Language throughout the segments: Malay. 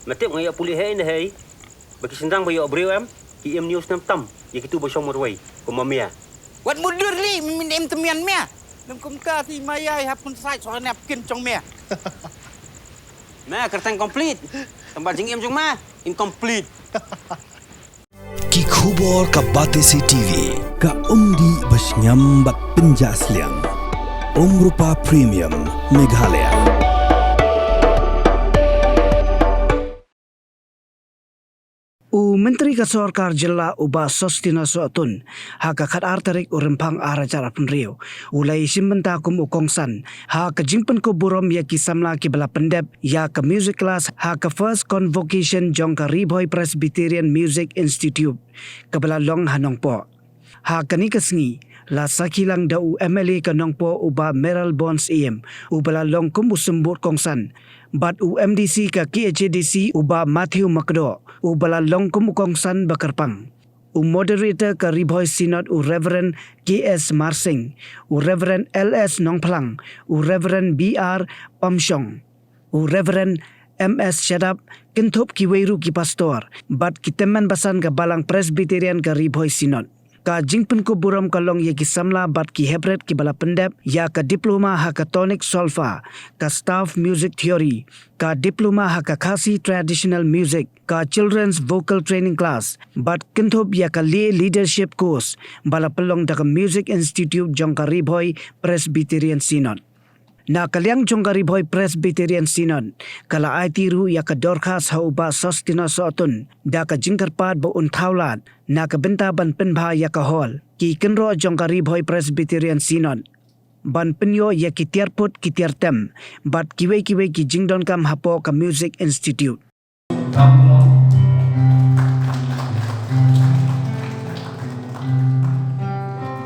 Matip ngaya pulih hai na hai. Bagi sendang bayo abreu am. Ki em news nam tam. Ya kitu ba shomor wai. Ko mamia. Wat mudur li min em temian mea. Nam kum ka ti mayai hapun sai so nap kin chong mea. Ma kertang complete. Tempat jing em jong ma incomplete. Ki khubor ka Batesi TV ka umdi bas nyambat penjaslian. Rupa Premium Meghalaya. Menteri Kesorkar Jela Uba Sostina Soatun haka khat artarik urempang aracara penrio ulai simbenta kum ukongsan haka jingpen ko burom ya ki samla ki bala pendep ya ka music class haka first convocation jong ka Riboy Presbyterian Music Institute kabala long hanongpo haka ni kasngi la sakilang da UMLA kanongpo uba Meral Bonds EM ubala long kum usembut kongsan bat UMDC ka KHDC uba Matthew Makdo ubala long kum kongsan bakarpang moderator ka Riboy Synod Reverend KS Marsing Reverend LS Nongplang Reverend BR Pamsyong Reverend MS Shadap kentop kiweiru ki pastor bat kiteman basan ka balang Presbyterian ka Riboy Synod ka jingpen ko buram kalong ye ki samla bat ki hebret ki bala pendep ya ka diploma hackathonic solfa ka staff music theory ka diploma hakakasi traditional music ka children's vocal training class bat kinthop ya ka leadership course bala pelong da ka music institute jong ka Riboy Presbyterian Synod na kalyang jong ka Riboy Presbyterian Synod kala ay tiru ya ka dorkas hauba Sostina Soatun da ka jingkarpad bo untawlad na ka benta ban penbha ya ka hall ki kenro jong ka Riboy Presbyterian Synod ban penyo ya ki tiarput ki tiartem bat kiwe ki jingdon kam hapo ka Music Institute.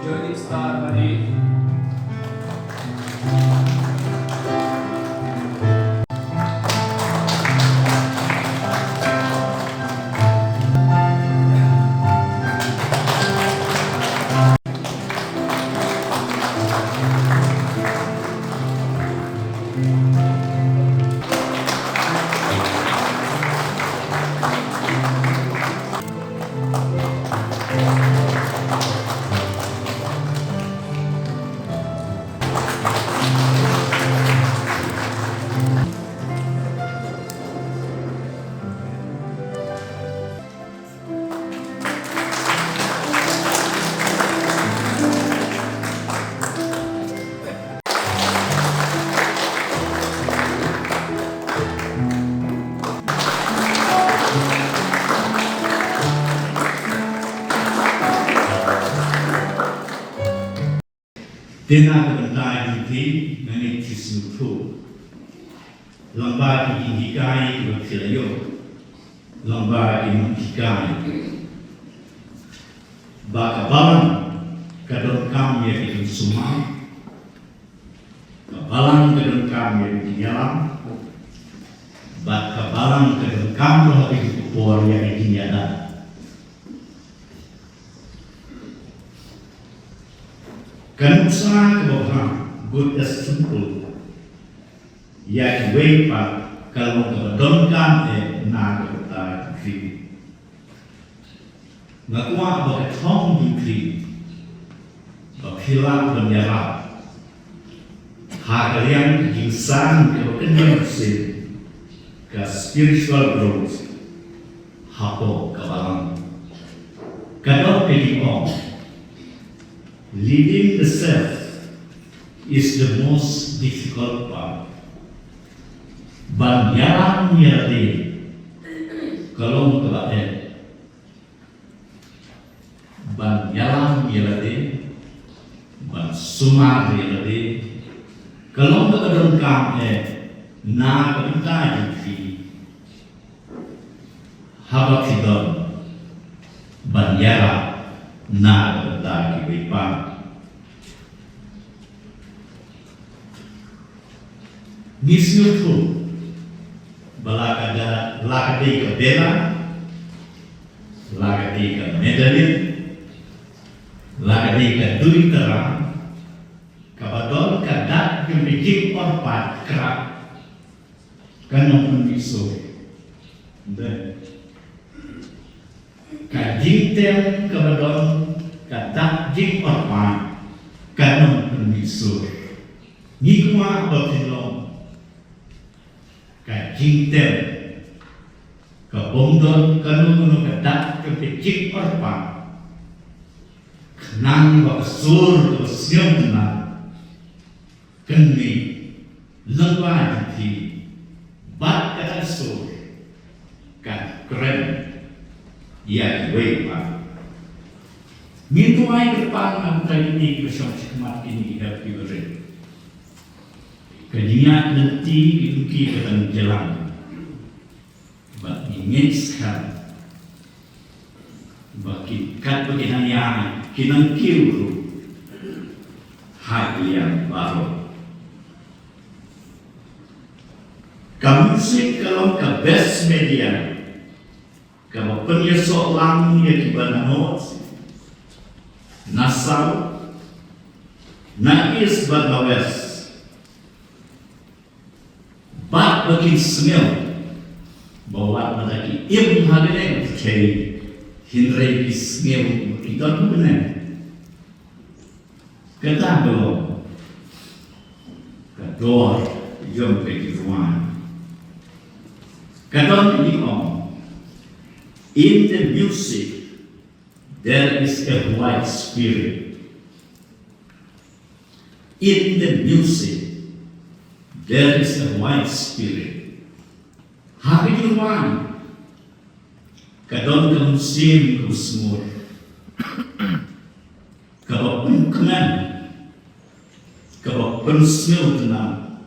Joining star hari Tena kebentai di menit sesuatu. Lomba dihikai berkelayo. Lomba dihikai. Bakabalan kadon kami yang di Sumai. Kabalan kadon kami yang di Nyalam. Bakabalan kadon kami yang di Kupor yang di Nyalam. Kan usaha kebohongan good as simple ya kiwei pak kalau kebedonkan na kebeta kiri ngakua bagai tong kiri bakhilang menyerap hagalian insan kebekenyan sin ke spiritual growth hapo kabalang kadang pelikong. Leading the self is the most difficult part. Banyaran nyerti kalau terbaik. Banyaran nyerti, ban sumar nyerti. Kalau terkadang na kita jadi habak sidon banyaran na kita kiwipan. Misyo tu balakada lakade ka bela lakade ka medalin lakade ka duit terang kabadol kadat yung bikin orpat krak kanong miso Ka jingtem kabadon ka dak jing orpan kanong permisur ngikma batilong ka jingtem ka bongdon kanong ka dak ka jing orpan kanang bakasur ka siom na kani lengwa di bat ka sur ka keren ya iba mintu ay depan ang kini kesong sikmat ini hidup ibarat kaniya nanti iluki kadang jalan bak ingin sekali baki kat bagi hanya kinang kiru hai yang baru kamu sih kalau ke best media kalau penyesok lang ya kibana not nasau nais bagawes bat bagi smell bawa lagi im hagene kei hinrei smell itu benar kata belum kador jom pergi ruang kadang ini in the music, there is a white spirit. In the music, there is a white spirit. Hari Jumat, kadang kemusim kusmur, kalau pengkeman, kalau pensmil tenang,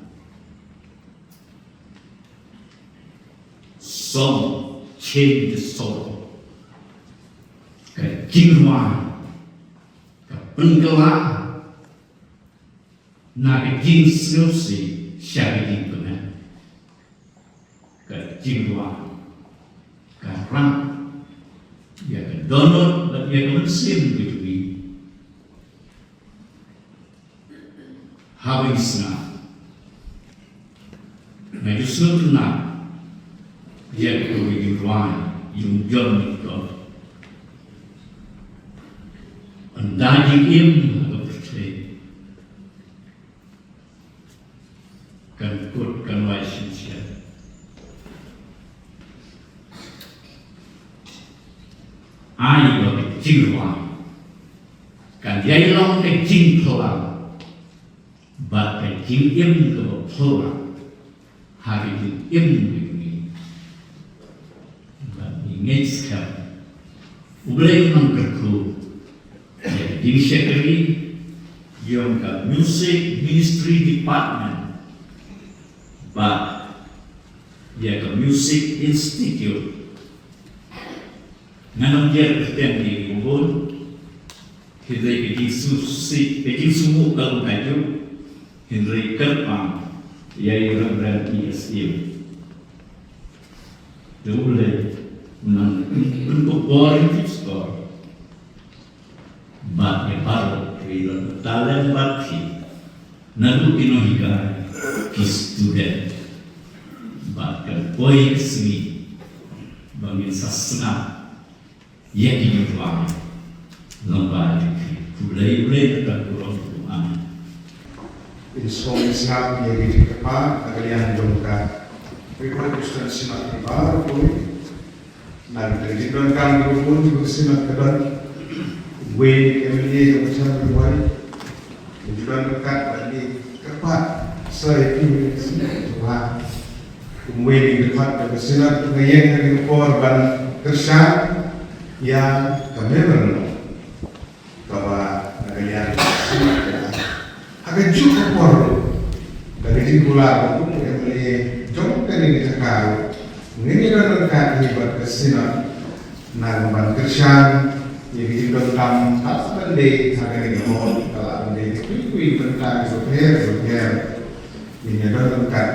song. Change the soul. Ke jingwa, ke penggelam, na ke jing selesai syari jing pengen. Ke jingwa, ke rang, ya ke donor, dan ya ke mesin begitu. Habisnya, na justru tenang. Dia pergi ruang yang jom itu, anda jim atau percaya, kan kut kan wajib siapa, ai bagi jing ruang, kan dia hilang ke jing pelang, bat ke jing im ke pelang, hari jing im ingin sekali. Boleh mengkerku. Jadi sekali yang ke Music Ministry Department, but dia ke Music Institute. Nanti dia bertemu di kubur. Kita pergi semua kalau kaju. Henry Kerpang, ia orang ESU. Boleh. Untuk boring store, bat yang baru kira talent bati, nalu inohiga ki student, bat kan boy seni, bangin sasna, ya kini tuan, lambat kulai tak kurang tuan. Insomnia siap yang dikepa kalian jomka. Bagaimana Kristen simak baru pun. Dan terjadikan berhubung juga simak kedan way MLA yang macam berbuat tujuan dekat bagi kepat saya pilih Tuhan way dekat dan bersinar pengayang dari korban kersan yang kamera bahwa kalian simak akan juga perlu dari jingkulah untuk MLA jom kali kita kau ini adalah hebat kesina nang kerjaan yang kita tam tak bende hari ini mohon kalau bende kui tentang software ini adalah dekat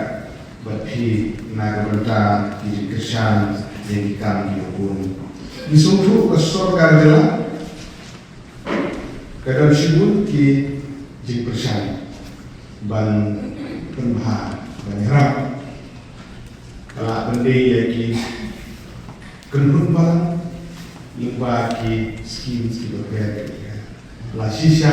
bagi nang tentang kerjaan yang kami pun disuruh ke surga adalah kadang sibuk ki jing kerjaan ban penbah ban harap kalau benda lagi kenun balang lumba ki skim berker la shisha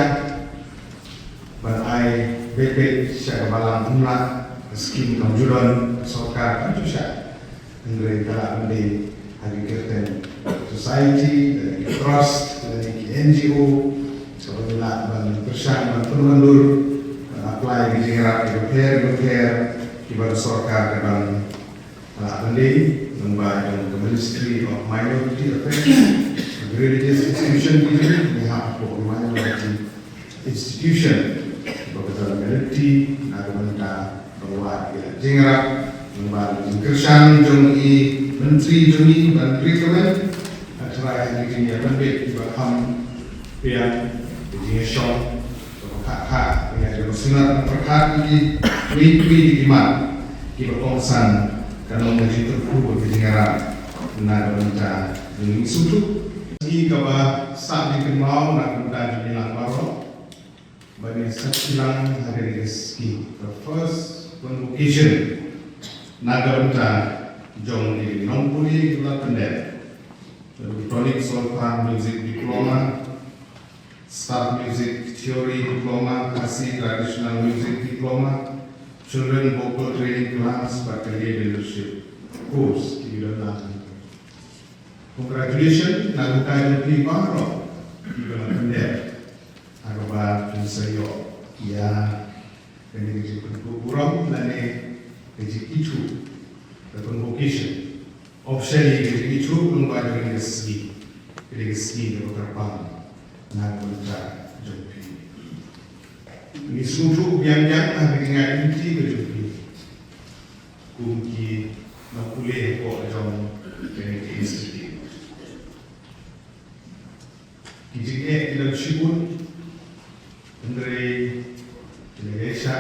ban ai bebe sya balang umla skim kamjuran sokar anjusha ngre kala ande agriculture society dari trust dari NGO sebenarnya ban bersama penundur apply di jengerak repair ibarat sokar dan ande membaca the Ministry of Minority Affairs, the religious institution ini behalf of minority institution, beberapa minority, naga bahwa jengerak membaca kersan jongi menteri jongi dan rekomen acara yang ini akan dibaham yang jengeson hak yang bersunat terkait ini di mana kita kongsan kalau menjadi terkubur di negara nak benda ini suatu ini kalau saat dikenal nak benda bilang baru bagi sekilang hari rezeki the first convocation nak benda jom di nombuli gula pendek electronic solfa music diploma start music theory diploma kasih traditional music diploma children vocal training class for career leadership course di dalam. Congratulations, nalukai lebih baru di dalam pendek. Agak saya ya pendidik kurang dan pendidik itu the convocation option pendidik itu belum ada pendidik segi berapa nak berita jopi. Ini suatu yang dengan inti berjupi kunci nak kuliah kok dalam pendidik institut. Kijiknya tidak sibuk dari Indonesia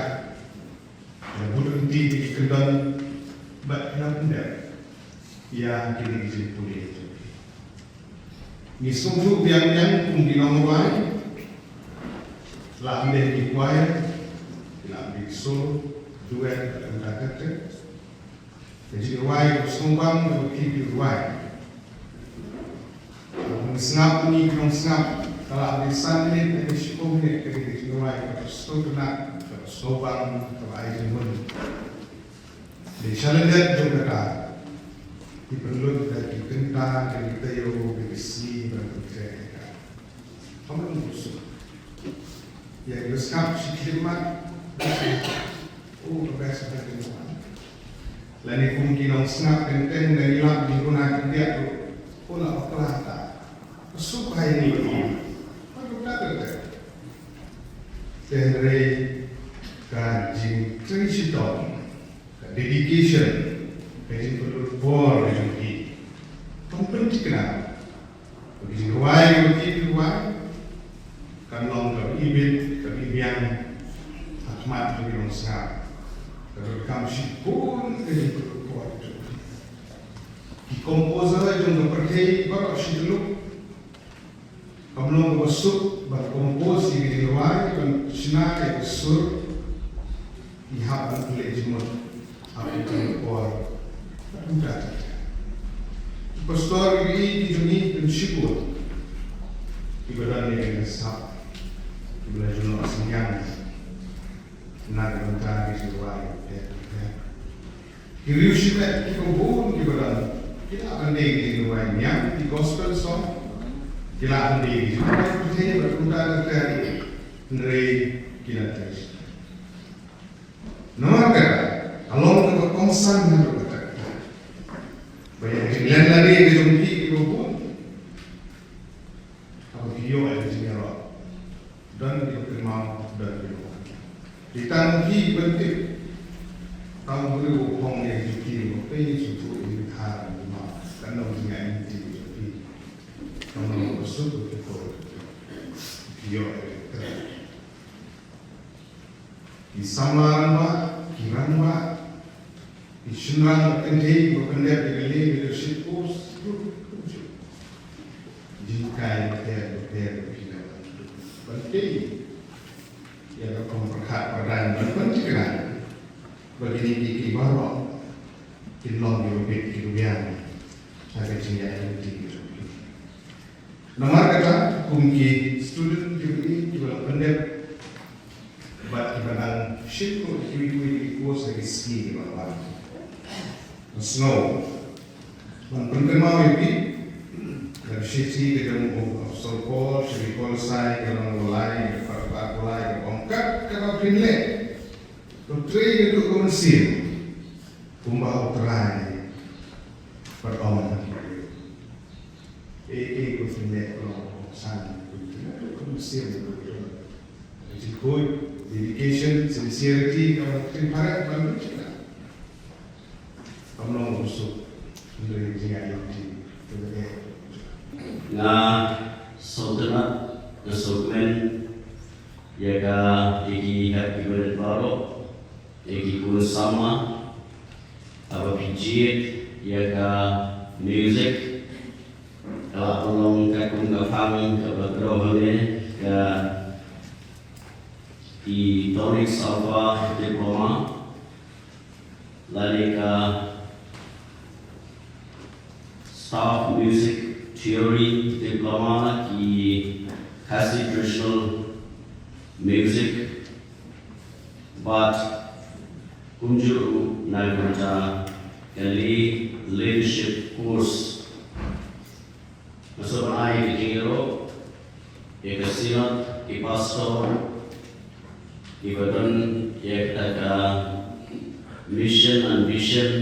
yang butuh inti di kendal baiklah benda yang kini izin kuliah jopi. Ini suatu yang kunci nomor lain. La ambil di choir, la ambil solo, duet, dan kata. Jadi ruai bersumbang dan berkipi ruai. Mengisngap ni, kena mengisngap. Kalau ambil 1 minit, ada 10 minit kerja di ruai. Kalau setelah kena, kalau sobang, kalau air jemun. Jadi syalandat jom kata. Diperlu dari kentang, dari tayo, dari si, dan kerja. Kamu berusaha. Ya, berskap siklimat. Oh, berasa berkenan. Lain kemungkinan skap kenteng dari lap digunakan dia tu. Pola pelata. Suka ini begini. Apa kata? Dari kaji cerita, dedication, kaji berbuat lagi. Penting kenapa? Bagi ruai, bagi ruai. Kalau kau ibit, kau ibian, Ahmad tu bilang sah. Kalau kamu sipun, kau berbuat itu. Di komposer yang berpercaya baru si dulu. Kamu belum bersuk, berkompos di luar, dan sinar bersur. Ihap dan kulit jemur, apa itu berbuat. Mudah. Pastor ini dijuni dan sipun. Ibadah ni dengan sah. Belajar nak senyang, nak mencari sesuatu. Kiriu siapa kita pun kita akan di luar yang di gospel song kita akan di kita percaya berkunjung dari kita terus. Nama kata, along dengan kongsan yang berkata, banyak yang lari ke jumpi kita pun, apa video ada di sini dan diterima dan diterima. Ditangki bentuk kamu boleh bohong yang jadi apa suatu indikasi lima karena dengan ini kamu bersuatu itu dia di samaran ba kiran ba di sunran kendai berkendai dengan leadership course jika ada penting ya kamu berhak pada penting kan begini di baru ilmu yang lebih kemudian Saya jingga LT. Nomor kata kumki student juga pendek buat kibanan ship ko kiwi course lagi ski bang. Snow. Penterima ini dari sisi kedemu Solpol, Sirikol Sai, kedemu Mulai, Farfak Mulai, Ongkat, kedemu Pinle. Putri itu komersil, kumbah utrai, berom. Ko Pinle kalau sana, komersil itu. Jadi dedication, sincerity, kalau terima bantu kita. Kamu usuk. Nga saudara kesukmen yaga egi happy birthday baro egi kun sama apa pijit yaga music kalau tolong kakung kafang kebetulan ke di tonic salva diploma lalu ke staff music theory diploma ki Khasi traditional music but kunjuru nagurta kali leadership course masuk ai di jingero ekasiat ki pastor ki badan yakta mission and vision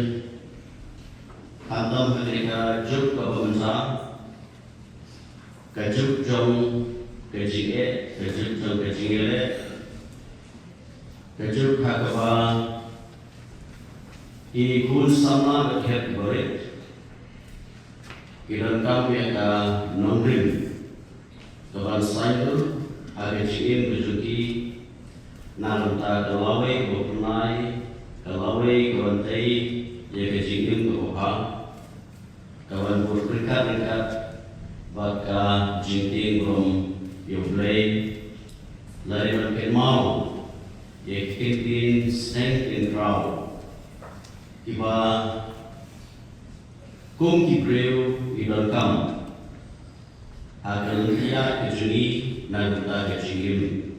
Hantam ketika juk ke pemerintah, kejuk jong kejige, kejuk jong kejingele, kejuk hakaba, ikun sama berkhidmat berit, kiran kami ada nongrim, kawan sayur, ada jingin kejuki, nalanta kelawai, kepunai, kelawai, kewantai, ya kejingin kebuka. Kawan berdekat-dekat baka jinting rom yoblay lari makin mau yekin strength crowd iba kum kibreu idon kam akan dia kejuni naguta kejingim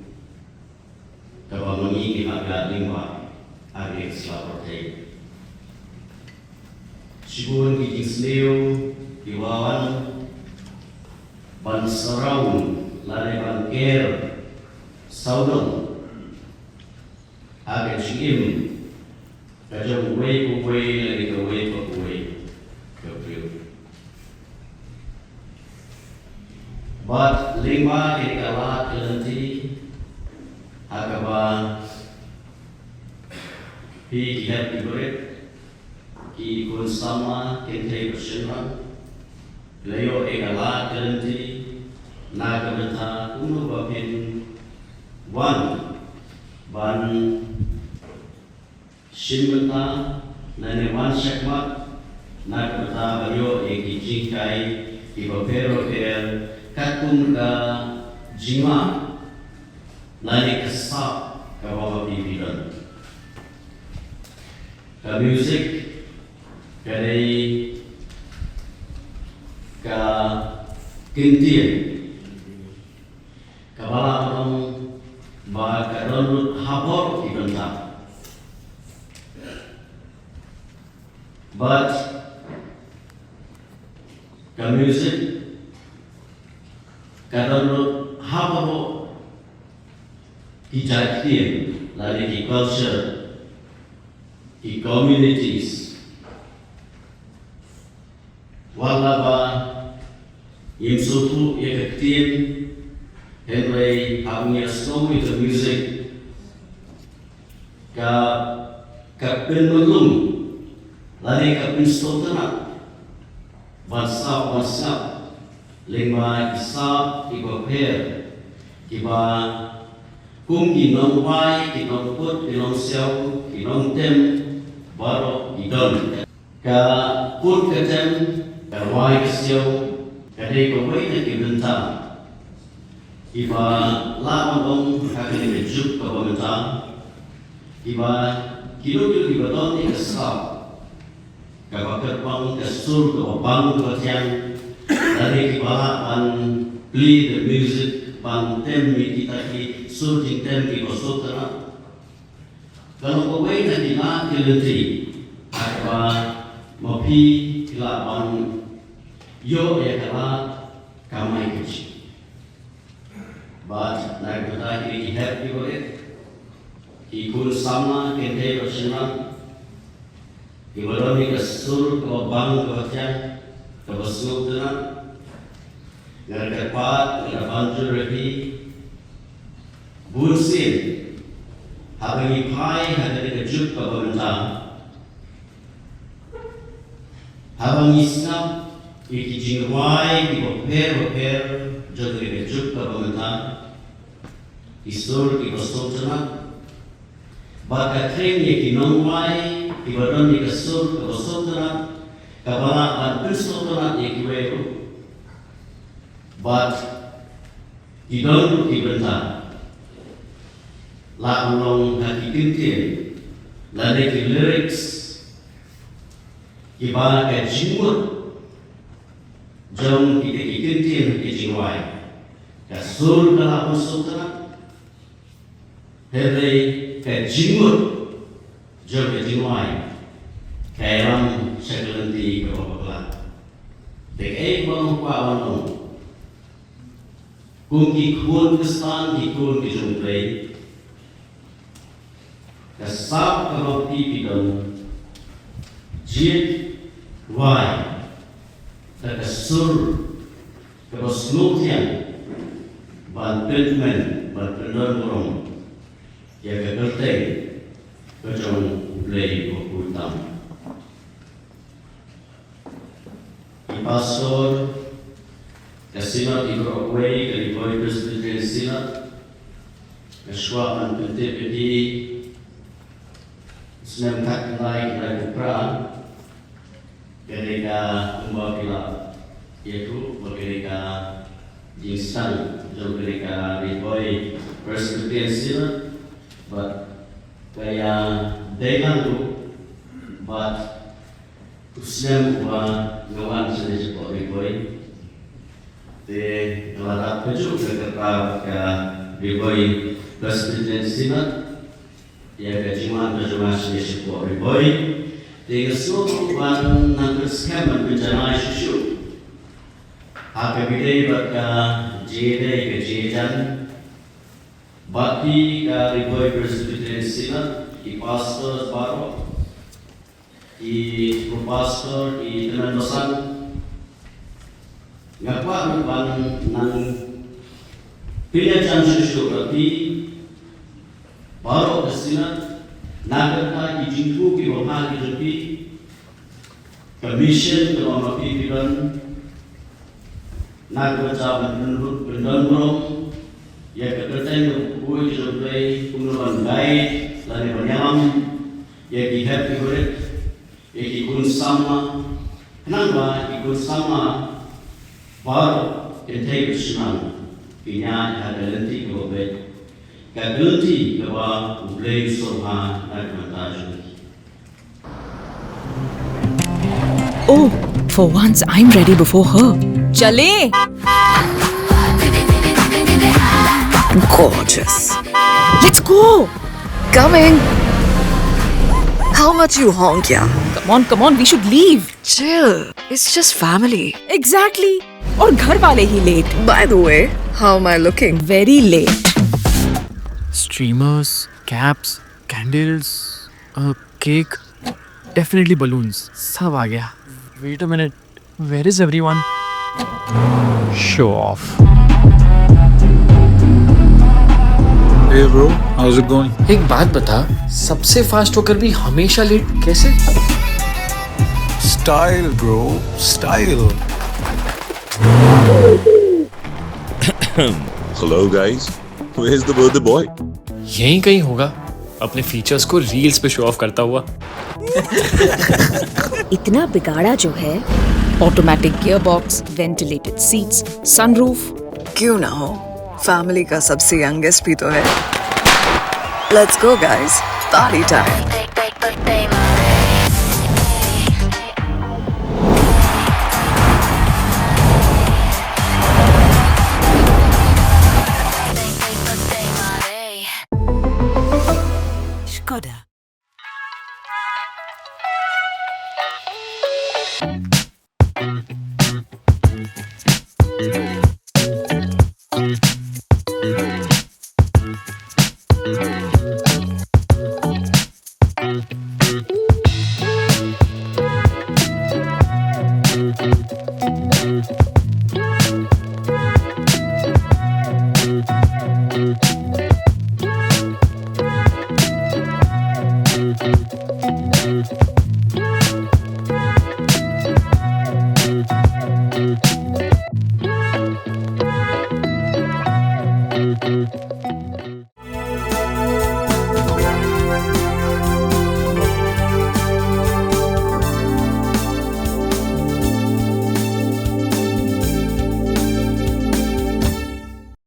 kawangi di agak lingwa agak selaporte Sibun kijing sneo diwawan ban saraun lari bangker saudon agak jingim kajang kuwe lari kuwe kepriu bat lima kala kelanti agaba hi kihat ibarat ki kun sama kente bersenang layo egala kelanti nagamata unu bapin wan ban shimata nane wan shakmat nagamata bayo egi jingkai ki bapero per kakum ka jima nane kesap ka bawa bibidan ka music dari ka kintian kabala orang ba karon habor ibanta but ka music karon habor kijatian lari ki culture ki communities wala ba yung sutu yakaktin Henry ang snow with the music ka penulung lari ka pinstotana WhatsApp lima isap iba per iba kung kinong pai kinong put kinong siyaw kinong tem baro idon ka put ka tem Kawai kesiau, kadai kawai nak kibenta. Iba lawan dong akan mejuk ke pemerintah. Iba kilo iba dong ni kesal. kabakerbang kesul kabang kebatian dari kibalapan play the music pan tem kita ki surjing tem ki kosotana kalau kawai na dina kilentri apa mapi kilapan yo ya kala kamai kecil but naik kita ki happy with it ikut sama kente bersenang ibarat kesur kabang kebatian kabasuk tenan ngarkepat ngarabanjur repi bunsin habang pai hadari kejuk kabantang habang isnam ikijingwai iboper jodri kejuk kabantang isur ibasuk tenan baka tren yekinongwai ibarat kesur kabasuk tenan kabala an pilsotona yekiwero but idon ibenta la ulong hakikintin la de lyrics ibala ka jimut jom kita ikintin kijingwai ka sur kala usutana hele ka jimut jom kijingwai kairam sekelanti kabakala de bang pawanong kung ikun kestan ikun kijumplay kasap kabakti bidang jit wai takasur kabasnutian bantenmen bantenmen ya kagerteng kejong play kukutam pastor kasinat ibrahim dari boy presbyterian sinat kaswa an peti senam tak naik dari peran ketika membapila yaitu ketika jinstan jom ketika di boy presbyterian sinat but kaya dengan tu but Usnem wa ngawan sini sepuluh ribuan, de ngelarap kejuk kekerap ke ribuan presbyterian sinat, ya kejiman kejuman sini sepuluh ribuan, de ngesul wan nangkut skaman bencana susu, HPBD baka JD ke JDan, bakti ke ribuan presbyterian sinat, di pastor baru. I pastor I tenan dosan ngapa ban nang pilihan susu berarti baru kesina naga dijingku ki roha ki jepi commission dalam api pidan naga cawan pendon ya keterteng kuih jepi pengumuman baik lalu menyam ya ki happy with ikut sama, kenapa ikut sama baru kentai senang, punya ada lenti kebet, kebelti kewa ulai soha nak mentajuk. Oh, for once I'm ready before her. Chale! Gorgeous. Let's go! Coming. How much you honk, yeah? Come on, we should leave. Chill. It's just family. Exactly. और घर वाले ही late. By the way, how am I looking? Very late. Streamers, caps, candles, cake, definitely balloons. सब आ गया. Wait a minute. Where is everyone? Show off. Hey bro, how's it going? एक बात बता, सबसे फास्ट होकर भी हमेशा लेट कैसे? Style bro, style. Hello guys, where's the birthday boy? यहीं कहीं होगा, अपने फीचर्स को रील्स पे शो ऑफ करता हुआ. इतना बिगाड़ा जो है. Automatic gearbox, ventilated seats, sunroof. क्यों ना हो? Family का सबसे youngest भी तो है. Let's go guys, party time.